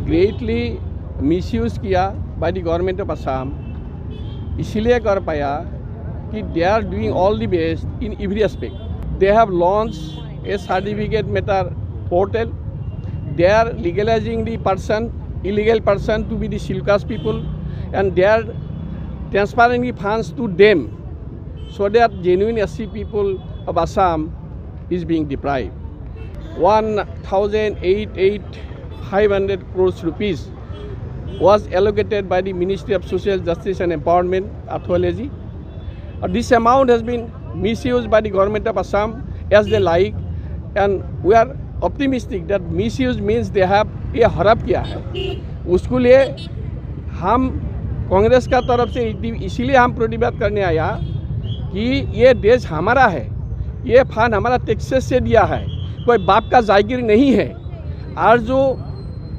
greatly misused किया by the government of Assam इसलिए कर पाया कि they are doing all the best in every aspect. They have launched a certificate matter portal. They are legalizing the illegal person to be the Shilkas people, and they are transferring the funds to them so that genuine SC people of Assam is being deprived. 1,885 crores rupees was allocated by the Ministry of Social Justice and Empowerment, Athwaleji. This amount has been misused by the government of Assam as they like, and we are optimistic that misuse means they have ये हड़प किया है. उसके लिए हम कांग्रेस का तरफ से इसीलिए हम प्रतिवाद करने आया कि ये देश हमारा है, ये फंड हमारा टैक्सेस से दिया है, कोई बाप का जागीर नहीं है. और जो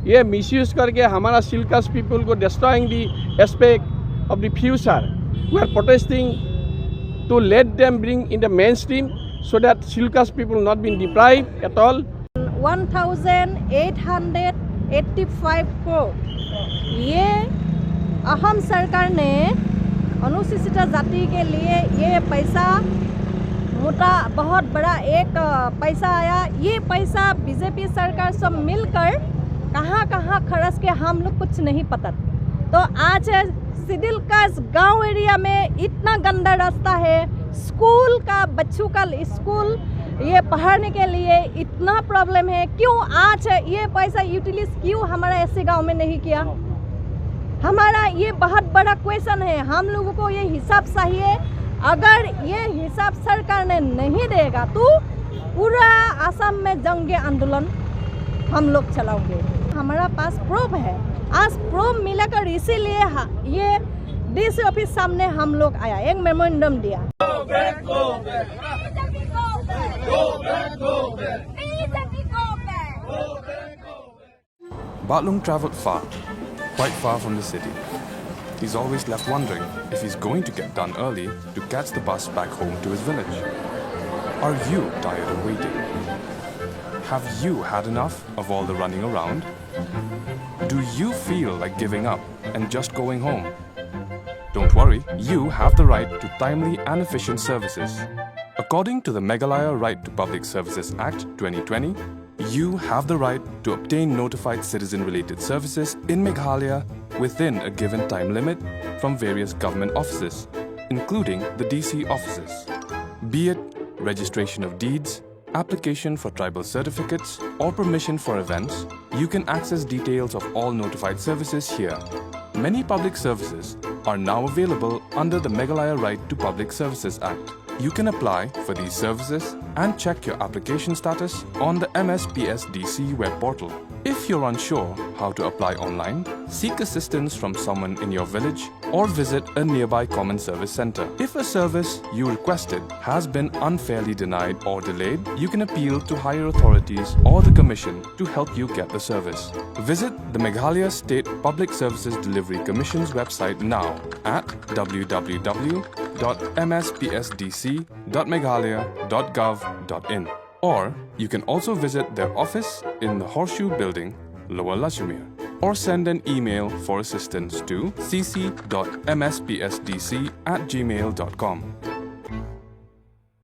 ये मिसयूज करके हमारा सिल्कस पीपल को destroying the aspect of the future, we are protesting to let them bring in the mainstream so that Shilkas people not being deprived at all. 1,885 crore ये अहम सरकार ने अनुसूचित जाति के लिए ये पैसा मोटा बहुत बड़ा एक पैसा आया. ये पैसा बीजेपी सरकार सब मिलकर कहाँ कहाँ खर्च के हम लोग कुछ नहीं पता. तो आज सिडिल का गांव एरिया में इतना गंदा रास्ता है, स्कूल का बच्चों का स्कूल ये पढ़ने के लिए इतना प्रॉब्लम है. क्यों आज ये पैसा यूटिलाइज क्यों हमारा ऐसे गांव में नहीं किया? हमारा ये बहुत बड़ा क्वेश्चन है. हम लोगों को ये हिसाब चाहिए. अगर ये हिसाब सरकार ने नहीं देगा तो पूरा असम में जंग आंदोलन हम लोग चलाओगे. हमारा पास प्रूफ है, आज प्रूफ मिलाकर इसीलिए ये डीसी ऑफिस सामने हम लोग आया, एक मेमोरेंडम दिया. Batlung travelled far, quite far from the city. He's always left wondering if he's going to get done early to catch the bus back home to his village. Are you tired of waiting? Have you had enough of all the running around? Do you feel like giving up and just going home? Don't worry, you have the right to timely and efficient services. According to the Meghalaya Right to Public Services Act 2020, you have the right to obtain notified citizen-related services in Meghalaya within a given time limit from various government offices, including the DC offices. Be it registration of deeds, application for tribal certificates, or permission for events, you can access details of all notified services here. Many public services are now available under the Meghalaya Right to Public Services Act. You can apply for these services and check your application status on the MSPSDC web portal. If you're unsure how to apply online, seek assistance from someone in your village or visit a nearby common service center. If a service you requested has been unfairly denied or delayed, you can appeal to higher authorities or the Commission to help you get the service. Visit the Meghalaya State Public Services Delivery Commission's website now at www.mspsdc.meghalaya.gov.in. Or you can also visit their office in the Horseshoe Building, Lower Lashmere, or send an email for assistance to cc.mspsdc@gmail.com.